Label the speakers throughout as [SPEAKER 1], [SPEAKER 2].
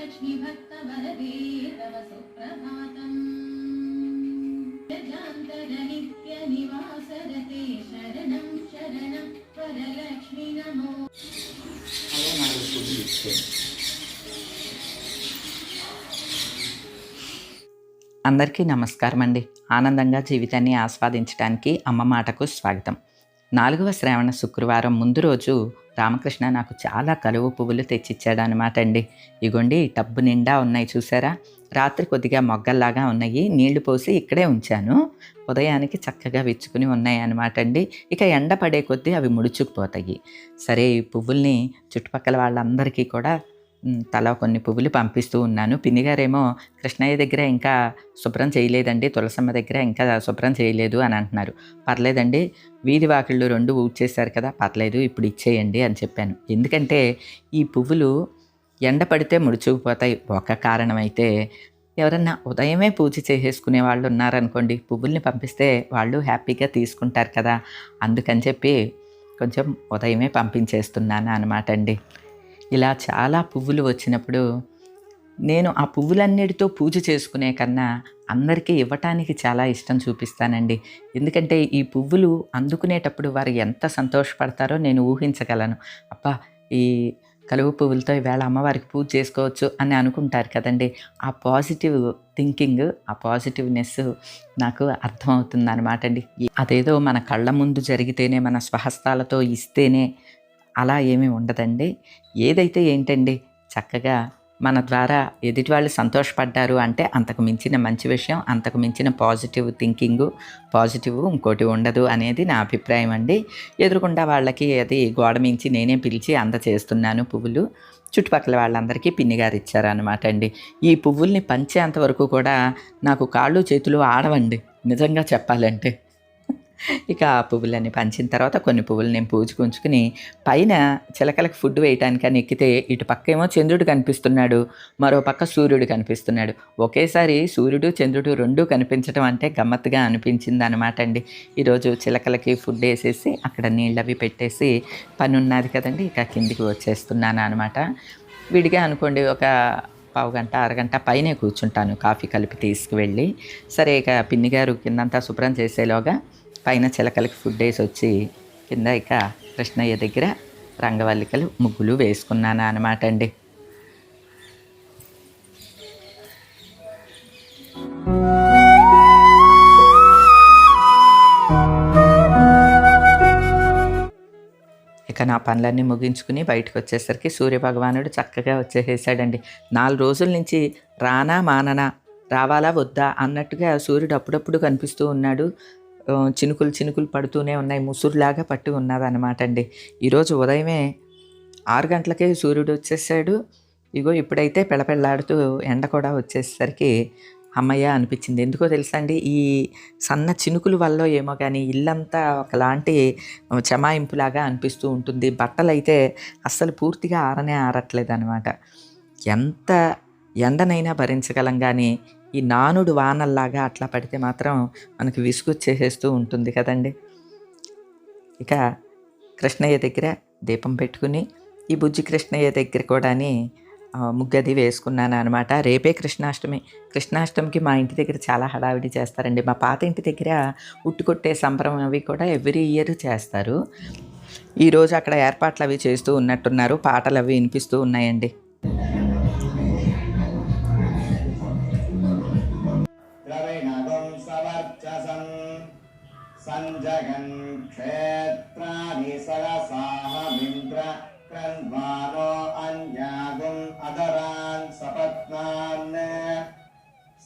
[SPEAKER 1] लक्ष्मी भक्त वरदे तव सुप्रभातम् जजान्तर नित्य निवासरते शरणं शरणं वरलक्ष्मी नमो।
[SPEAKER 2] అందరికీ నమస్కారం అండి. ఆనందంగా జీవితాన్ని ఆస్వాదించడానికి అమ్మ మాటకు స్వాగతం. 4వ శ్రావణ శుక్రవారం ముందు రోజు రామకృష్ణ నాకు చాలా కలువ పువ్వులు తెచ్చిచ్చాడు అనమాట అండి. ఇగోండి టబ్బు నిండా ఉన్నాయి చూసారా. రాత్రి కొద్దిగా మొగ్గల్లాగా ఉన్నాయి, నీళ్లు పోసి ఇక్కడే ఉంచాను. ఉదయానికి చక్కగా విచ్చుకుని ఉన్నాయి అనమాట అండి. ఇక ఎండ పడే కొద్దీ అవి ముడుచుకుపోతాయి. సరే ఈ పువ్వుల్ని చుట్టుపక్కల వాళ్ళందరికీ కూడా తలా కొన్ని పువ్వులు పంపిస్తూ ఉన్నాను. పిన్నిగారేమో కృష్ణయ్య దగ్గర ఇంకా శుభ్రం చేయలేదండి, తులసమ్మ దగ్గర ఇంకా శుభ్రం చేయలేదు అని అంటున్నారు. పర్లేదండి, వీధి వాకిళ్ళు 2 ఊడ్చేశారు కదా, పర్లేదు ఇప్పుడు ఇచ్చేయండి అని చెప్పాను. ఎందుకంటే ఈ పువ్వులు ఎండ పడితే ముడుచుకుపోతాయి ఒక కారణం అయితే, ఎవరన్నా ఉదయమే పూజ చేసేసుకునే వాళ్ళు ఉన్నారనుకోండి, పువ్వుల్ని పంపిస్తే వాళ్ళు హ్యాపీగా తీసుకుంటారు కదా, అందుకని చెప్పి కొంచెం ఉదయమే పంపించేస్తున్నాను అనమాట అండి. ఇలా చాలా పువ్వులు వచ్చినప్పుడు నేను ఆ పువ్వులన్నిటితో పూజ చేసుకునే కన్నా అందరికీ ఇవ్వటానికి చాలా ఇష్టం చూపిస్తానండి. ఎందుకంటే ఈ పువ్వులు అందుకునేటప్పుడు వారు ఎంత సంతోషపడతారో నేను ఊహించగలను. అబ్బా, ఈ కలువ పువ్వులతో ఈవేళ అమ్మవారికి పూజ చేసుకోవచ్చు అని అనుకుంటారు కదండి. ఆ పాజిటివ్ థింకింగ్, ఆ పాజిటివ్నెస్ నాకు అర్థమవుతుంది అనమాట అండి. అదేదో మన కళ్ళ ముందు జరిగితేనే, మన స్వహస్తాలతో ఇస్తేనే అలా ఏమీ ఉండదండి. ఏదైతే ఏంటండి, చక్కగా మన ద్వారా ఎదుటి వాళ్ళు సంతోషపడ్డారు అంటే అంతకు మించిన మంచి విషయం, అంతకు మించిన పాజిటివ్ థింకింగు, పాజిటివ్ ఇంకోటి ఉండదు అనేది నా అభిప్రాయం అండి. ఎదురుకుండా వాళ్ళకి అది గోడ మించి నేనే పిలిచి అందచేస్తున్నాను పువ్వులు. చుట్టుపక్కల వాళ్ళందరికీ పిన్నిగారు ఇచ్చారనమాట అండి. ఈ పువ్వుల్ని పంచేంతవరకు కూడా నాకు కాళ్ళు చేతులు ఆడవండి నిజంగా చెప్పాలంటే. ఇక ఆ పువ్వులన్నీ పంచిన తర్వాత కొన్ని పువ్వులు నేను పూజకు ఉంచుకుని పైన చిలకలకు ఫుడ్ వేయటానికి అని ఎక్కితే ఇటు పక్క ఏమో చంద్రుడు కనిపిస్తున్నాడు, మరో పక్క సూర్యుడు కనిపిస్తున్నాడు. ఒకేసారి సూర్యుడు చంద్రుడు 2 కనిపించడం అంటే గమ్మత్తుగా అనిపించింది అనమాట అండి. ఈరోజు చిలకలకి ఫుడ్ వేసేసి అక్కడ నీళ్ళవి పెట్టేసి పని ఉన్నది కదండి, ఇక కిందికి వచ్చేస్తున్నాను అనమాట. విడిగా అనుకోండి ఒక పావుగంట అరగంట పైనే కూర్చుంటాను కాఫీ కలిపి తీసుకువెళ్ళి. సరే ఇక పిన్నిగారు కిందంతా శుభ్రం చేసేలోగా పైన చిలకలకి ఫుడ్ వేసి వచ్చి కింద ఇక కృష్ణయ్య దగ్గర రంగవల్లికలు ముగ్గులు వేసుకున్నాను అనమాట అండి. ఇక నా పనులన్నీ ముగించుకుని బయటకు వచ్చేసరికి సూర్యభగవానుడు చక్కగా వచ్చేసాడండి. 4 రోజుల నుంచి రానా మాననా, రావాలా వద్దా అన్నట్టుగా సూర్యుడు అప్పుడప్పుడు కనిపిస్తూ ఉన్నాడు. చినుకులు చినుకులు పడుతూనే ఉన్నాయి, ముసురులాగా పట్టి ఉన్నదన్నమాట అండి. ఈరోజు ఉదయమే 6 గంటలకే సూర్యుడు వచ్చేసాడు. ఇగో ఇప్పుడైతే పెళ్ళపెళ్ళాడుతూ ఎండ కూడా వచ్చేసరికి అమ్మయ్య అనిపించింది. ఎందుకో తెలుసా అండి, ఈ సన్న చినుకుల వల్ల ఏమో కానీ ఇల్లంతా ఒకలాంటి చెమాయింపులాగా అనిపిస్తూ ఉంటుంది. బట్టలు అయితే అస్సలు పూర్తిగా ఆరట్లేదు అనమాట. ఎంత ఎండనైనా భరించగలం కానీ ఈ నానుడు వానల్లాగా అట్లా పడితే మాత్రం మనకు విసుగొచ్చేసేస్తూ ఉంటుంది కదండి. ఇక కృష్ణయ్య దగ్గర దీపం పెట్టుకుని ఈ బుజ్జి కృష్ణయ్య దగ్గర కూడా ముగ్గది వేసుకున్నాను అనమాట. రేపే కృష్ణాష్టమి. కృష్ణాష్టమికి మా ఇంటి దగ్గర చాలా హడావిడి చేస్తారండి. మా పాత ఇంటి దగ్గర ఉట్టుకొట్టే సంబరం అవి కూడా ఎవ్రీ ఇయర్ చేస్తారు. ఈరోజు అక్కడ ఏర్పాట్లు అవి చేస్తూ ఉన్నట్టున్నారు, పాటలు అవి వినిపిస్తూ ఉన్నాయండి.
[SPEAKER 3] సంజగన్ క్షేత్రాని సరసాహమింద్ర క్రన్మానో అన్యాగుం అదరాన్ సపత్నాన్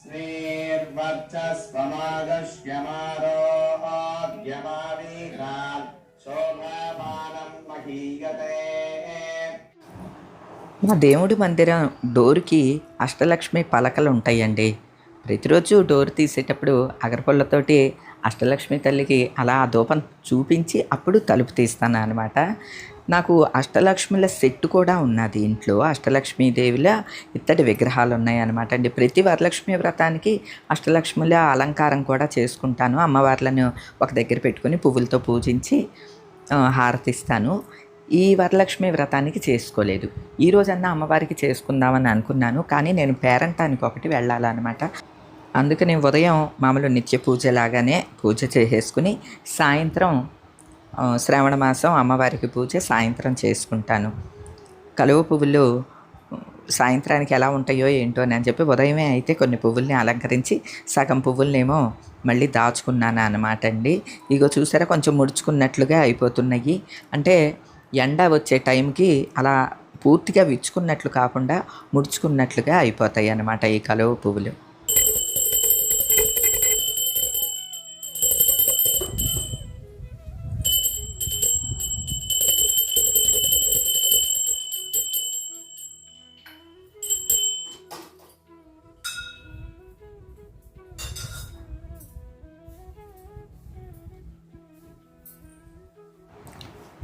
[SPEAKER 3] శ్రీర్వర్చస్వమాదశ్యమారోగ్యమావీరాన్ శోభామానం మహీయతే.
[SPEAKER 2] మా దేవుడి మందిరం డోరుకి అష్టలక్ష్మి పలకలు ఉంటాయండి. ప్రతిరోజు డోర్ తీసేటప్పుడు అగరపుల్లతోటి అష్టలక్ష్మి తల్లికి అలా ధూపం చూపించి అప్పుడు తలుపు తీస్తాను అనమాట. నాకు అష్టలక్ష్మిల సెట్ కూడా ఉన్నది ఇంట్లో. అష్టలక్ష్మీదేవిల ఇత్తడి విగ్రహాలు ఉన్నాయి అనమాట అండి. ప్రతి వరలక్ష్మి వ్రతానికి అష్టలక్ష్ముల అలంకారం కూడా చేసుకుంటాను. అమ్మవార్లను ఒక దగ్గర పెట్టుకొని పువ్వులతో పూజించి హారతిస్తాను. ఈ వరలక్ష్మి వ్రతానికి చేసుకోలేదు. ఈ రోజన్నా అమ్మవారికి చేసుకుందామని అనుకున్నాను, కానీ నేను పేరంటానికి ఒకటి వెళ్ళాలన్నమాట. అందుకని ఉదయం మామూలు నిత్య పూజలాగానే పూజ చేసేసుకుని సాయంత్రం శ్రావణ మాసం అమ్మవారికి పూజ సాయంత్రం చేసుకుంటాను. కలువ పువ్వులు సాయంత్రానికి ఎలా ఉంటాయో ఏంటో అని చెప్పి ఉదయమే అయితే కొన్ని పువ్వుల్ని అలంకరించి సగం పువ్వులనేమో మళ్ళీ దాచుకున్నాను అన్నమాట అండి. ఇగో చూసారా, కొంచెం ముడుచుకున్నట్లుగా అయిపోతున్నాయి. అంటే ఎండ వచ్చే టైంకి అలా పూర్తిగా విచ్చుకున్నట్లు కాకుండా ముడుచుకున్నట్లుగా అయిపోతాయి అన్నమాట ఈ కలువ పువ్వులు.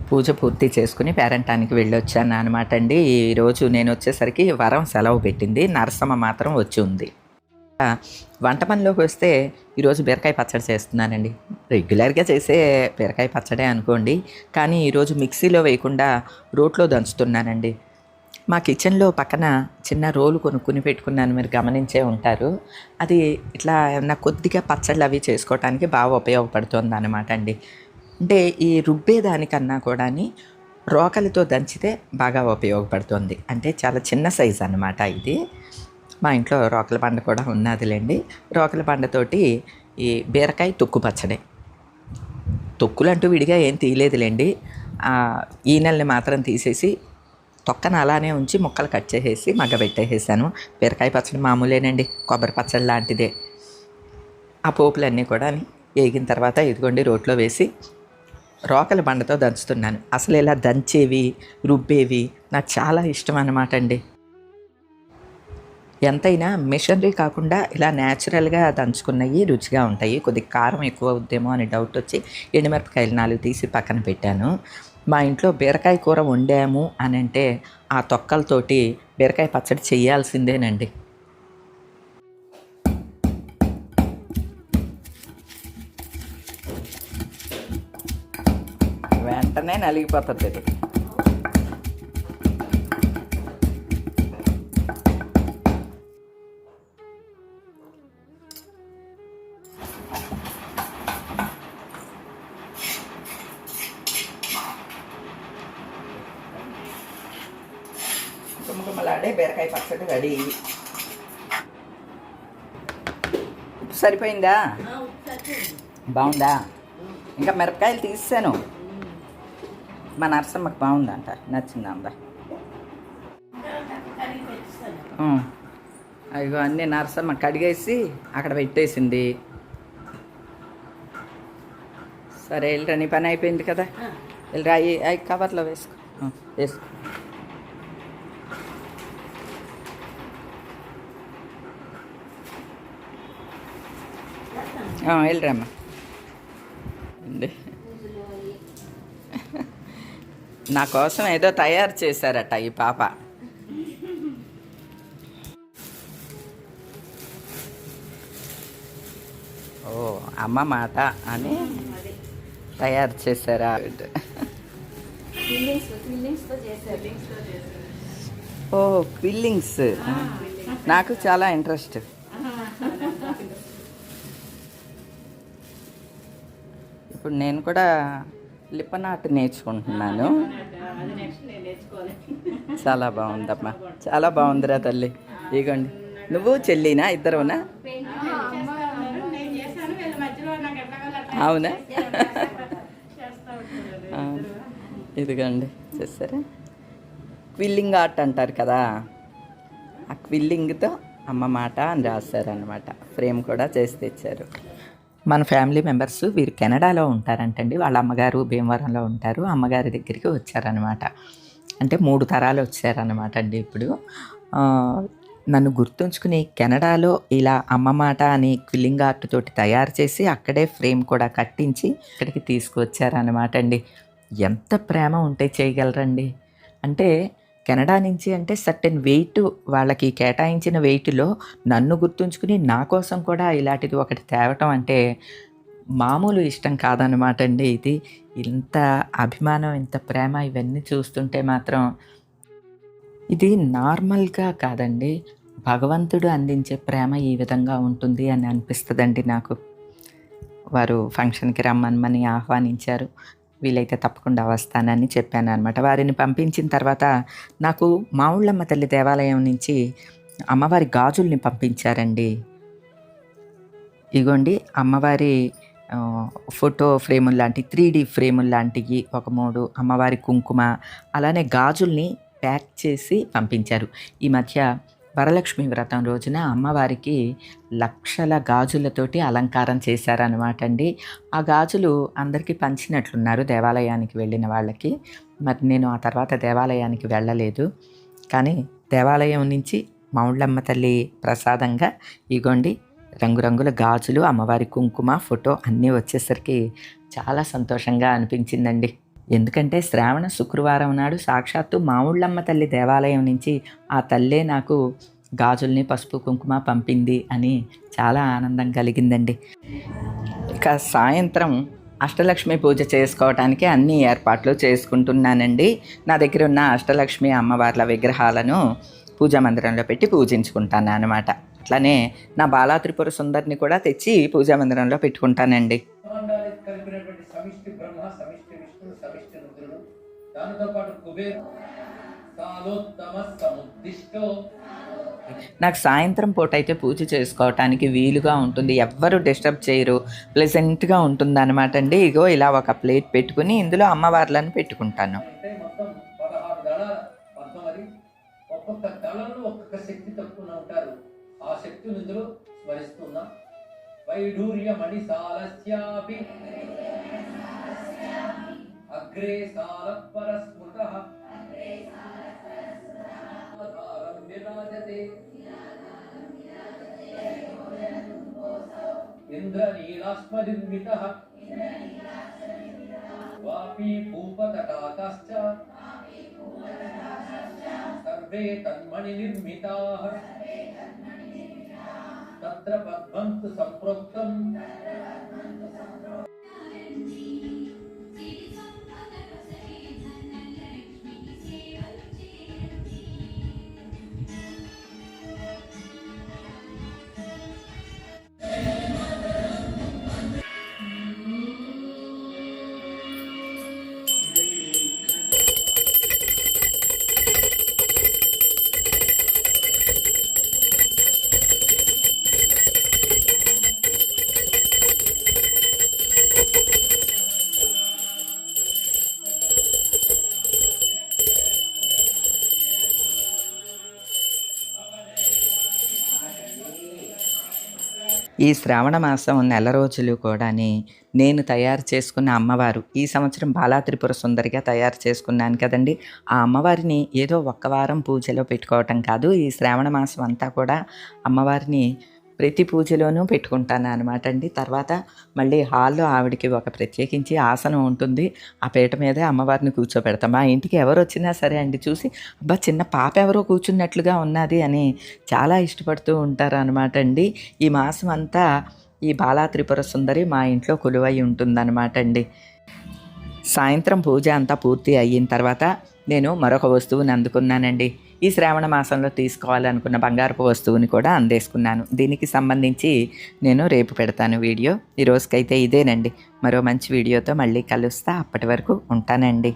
[SPEAKER 2] పూజ పూర్తి చేసుకుని పేరంటానికి వెళ్ళొచ్చాను అనమాట అండి. ఈరోజు నేను వచ్చేసరికి వరం సెలవు పెట్టింది, నరసమ్మ మాత్రం వచ్చి ఉంది. వంట పనిలోకి వస్తే ఈరోజు బీరకాయ పచ్చడి చేస్తున్నానండి. రెగ్యులర్గా చేసే బీరకాయ పచ్చడే అనుకోండి, కానీ ఈరోజు మిక్సీలో వేయకుండా రోట్లో దంచుతున్నానండి. మా కిచెన్లో పక్కన చిన్న రోలు కొనుక్కుని పెట్టుకున్నాను, మీరు గమనించే ఉంటారు. అది ఇట్లా ఏమన్నా కొద్దిగా పచ్చళ్ళు అవి చేసుకోవడానికి బాగా ఉపయోగపడుతుంది అన్నమాట అండి. అంటే ఈ రుబ్బేదానికన్నా కూడా రోకలితో దంచితే బాగా ఉపయోగపడుతుంది. అంటే చాలా చిన్న సైజు అన్నమాట ఇది. మా ఇంట్లో రోకల బండ కూడా ఉన్నదిలేండి. రోకల బండతోటి ఈ బీరకాయ తొక్కు పచ్చడి, తొక్కులు అంటూ విడిగా ఏం తీయలేదులేండి. ఈ నెలని మాత్రం తీసేసి తొక్కను అలానే ఉంచి ముక్కలు కట్ చేసేసి మగ్గబెట్టేసాను. బీరకాయ పచ్చడి మామూలేనండి, కొబ్బరి పచ్చడి లాంటిదే. ఆ పోపులన్నీ కూడా వేగిన తర్వాత ఇదిగోండి రోట్లో వేసి రోకల బండతో దంచుతున్నాను. అసలు ఇలా దంచేవి రుబ్బేవి నాకు చాలా ఇష్టం అన్నమాట అండి. ఎంతైనా మిషనరీ కాకుండా ఇలా న్యాచురల్గా దంచుకున్నవి రుచిగా ఉంటాయి. కొద్దిగా కారం ఎక్కువ అవుద్దేమో అని డౌట్ వచ్చి ఎండుమిరపకాయలు 4 తీసి పక్కన పెట్టాను. మా ఇంట్లో బీరకాయ కూర వండాము అని అంటే ఆ తొక్కలతోటి బీరకాయ పచ్చడి చేయాల్సిందేనండి. వెంటనే నలిగిపోతుంది ఇది. గుమ్మగుమ్మలాడే బీరకాయ పచ్చడి రెడీ. సరిపోయిందా? బాగుందా? ఇంకా మిరపకాయలు తీసాను. మా నరసమ్మకి బాగుందంట, నచ్చిందా? అందా అయ్యో అన్నీ నరసమ్మ కడిగేసి అక్కడ పెట్టేసింది. సరే వెళ్ళరా, నీ పని అయిపోయింది కదా, వెళ్ళరా. అవి కవర్లో వేసుకో, వేసుకో. వెళ్ళరామ్మా. నా కోసం ఏదో తయారు చేశారట ఈ పాప. ఓ అమ్మ మాట అని తయారు చేశారా? ఓ క్విల్లింగ్స్, నాకు చాలా ఇంట్రెస్ట్. ఇప్పుడు నేను కూడా లిపనాట్ నేర్చుకుంటున్నాను. చాలా బాగుందమ్మా, చాలా బాగుందిరా తల్లి. ఇగోండి, నువ్వు చెల్లినా ఇద్దరునా? అవునా? ఇదిగోండి చూస్తారా, క్విల్లింగ్ ఆర్ట్ అంటారు కదా, ఆ క్విల్లింగ్తో అమ్మ మాట అని రాశారనమాట. ఫ్రేమ్ కూడా చేసి తెచ్చారు. మన ఫ్యామిలీ మెంబర్స్ వీరు కెనడాలో ఉంటారంటండి. వాళ్ళ అమ్మగారు భీమవరంలో ఉంటారు. అమ్మగారి దగ్గరికి వచ్చారనమాట. అంటే 3 తరాలు వచ్చారనమాట అండి. ఇప్పుడు నన్ను గుర్తుంచుకుని కెనడాలో ఇలా అమ్మ మాట అని క్విల్లింగ్ ఆర్ట్ తోటి తయారు చేసి అక్కడే ఫ్రేమ్ కూడా కట్టించి ఇక్కడికి తీసుకువచ్చారనమాట అండి. ఎంత ప్రేమ ఉంటే చేయగలరండి. అంటే కెనడా నుంచి అంటే సర్టెన్ వెయిట్ వాళ్ళకి కేటాయించిన వెయిట్లో నన్ను గుర్తుంచుకుని నా కోసం కూడా ఇలాంటిది ఒకటి తేవటం అంటే మామూలు ఇష్టం కాదనమాట అండి. ఇది ఇంత అభిమానం, ఇంత ప్రేమ ఇవన్నీ చూస్తుంటే మాత్రం ఇది నార్మల్‌గా కాదండి. భగవంతుడు అందించే ప్రేమ ఈ విధంగా ఉంటుంది అని అనిపిస్తదండి నాకు. వారు ఫంక్షన్‌కి రమ్మనమని ఆహ్వానించారు. వీలైతే తప్పకుండా వస్తానని చెప్పాననమాట. వారిని పంపించిన తర్వాత నాకు మావుళ్ళమ్మ తల్లి దేవాలయం నుంచి అమ్మవారి గాజుల్ని పంపించారండి. ఇగోండి అమ్మవారి ఫోటో ఫ్రేముల్లాంటి 3D ఫ్రేముల్లాంటియి ఒక 3, అమ్మవారి కుంకుమ, అలానే గాజుల్ని ప్యాక్ చేసి పంపించారు. ఈ మధ్య వరలక్ష్మి వ్రతం రోజున అమ్మవారికి లక్షల గాజులతోటి అలంకారం చేశారనమాట అండి. ఆ గాజులు అందరికీ పంచినట్లున్నారు దేవాలయానికి వెళ్ళిన వాళ్ళకి. మరి నేను ఆ తర్వాత దేవాలయానికి వెళ్ళలేదు. కానీ దేవాలయం నుంచి మావుళ్ళమ్మ తల్లి ప్రసాదంగా ఇగోండి రంగురంగుల గాజులు, అమ్మవారి కుంకుమ, ఫోటో అన్నీ వచ్చేసరికి చాలా సంతోషంగా అనిపించిందండి. ఎందుకంటే శ్రావణ శుక్రవారం నాడు సాక్షాత్తు మావుళ్ళమ్మ తల్లి దేవాలయం నుంచి ఆ తల్లే నాకు గాజుల్ని, పసుపు, కుంకుమ పంపింది అని చాలా ఆనందం కలిగిందండి. ఇక సాయంత్రం అష్టలక్ష్మి పూజ చేసుకోవటానికి అన్ని ఏర్పాట్లు చేసుకుంటున్నానండి. నా దగ్గర ఉన్న అష్టలక్ష్మి అమ్మవార్ల విగ్రహాలను పూజా మందిరంలో పెట్టి పూజించుకుంటాను అనమాట. అట్లానే నా బాలా త్రిపుర సుందరిని కూడా తెచ్చి పూజా మందిరంలో పెట్టుకుంటానండి.
[SPEAKER 4] కలిపినటువంటి సమిష్టి బ్రహ్మ, సమిష్టి విష్ణువు, సమిష్టి రుద్రుడు, దానితో పాటు కుబేరు
[SPEAKER 2] నాకు సాయంత్రం పూట అయితే పూజ చేసుకోవటానికి వీలుగా ఉంటుంది, ఎవ్వరు డిస్టర్బ్ చేయరు, ప్లెజెంట్గా ఉంటుంది అనమాట అండి. ఇగో ఇలా ఒక ప్లేట్ పెట్టుకుని ఇందులో అమ్మవార్లను పెట్టుకుంటాను.
[SPEAKER 4] మొత్తం 16 దళాల పద్మం అది. ఒక్కొక్క దళంలో ఒక్కొక్క శక్తి తక్కువ ఉంటారు. ఆ శక్తిని ఇందులో స్మరిస్తున్నా. వైఢూర్య మణిసాలస్యాపి అగ్రే సాల పరస్మృతః విరాజతే ఇంద్రనీలాస్మనిర్మితః వాపీ భూపతటాకాశ్చ సర్వే తన్మణి నిర్మితాః తత్ర పద్మంతు సంప్రోక్తం
[SPEAKER 2] ఈ శ్రావణ మాసం నెల రోజులు కూడాని నేను తయారు చేసుకున్న అమ్మవారు, ఈ సంవత్సరం బాలా త్రిపుర సుందరిగా తయారు చేసుకున్నాను కదండి. ఆ అమ్మవారిని ఏదో ఒక్క వారం పూజలో పెట్టుకోవటం కాదు, ఈ శ్రావణ మాసం అంతా కూడా అమ్మవారిని ప్రతి పూజలోనూ పెట్టుకుంటాను అనమాట అండి. తర్వాత మళ్ళీ హాల్లో ఆవిడకి ఒక ప్రత్యేకించి ఆసనం ఉంటుంది, ఆ పీట మీదే అమ్మవారిని కూర్చోబెడతాం. మా ఇంటికి ఎవరు వచ్చినా సరే అండి చూసి అబ్బా చిన్న పాప ఎవరో కూర్చున్నట్లుగా ఉన్నది అని చాలా ఇష్టపడుతూ ఉంటారు అనమాట అండి. ఈ మాసం అంతా ఈ బాలా త్రిపుర సుందరి మా ఇంట్లో కొలువై ఉంటుందన్నమాట అండి. సాయంత్రం పూజ అంతా పూర్తి అయిన తర్వాత నేను మరొక వస్తువుని అందుకున్నానండి. ఈ శ్రావణ మాసంలో తీసుకోవాలనుకున్న బంగారపు వస్తువుని కూడా అందేసుకున్నాను. దీనికి సంబంధించి నేను రేపు పెడతాను వీడియో. ఈ రోజుకైతే ఇదేనండి. మరో మంచి వీడియోతో మళ్ళీ కలుస్తా. అప్పటి వరకు ఉంటానండి.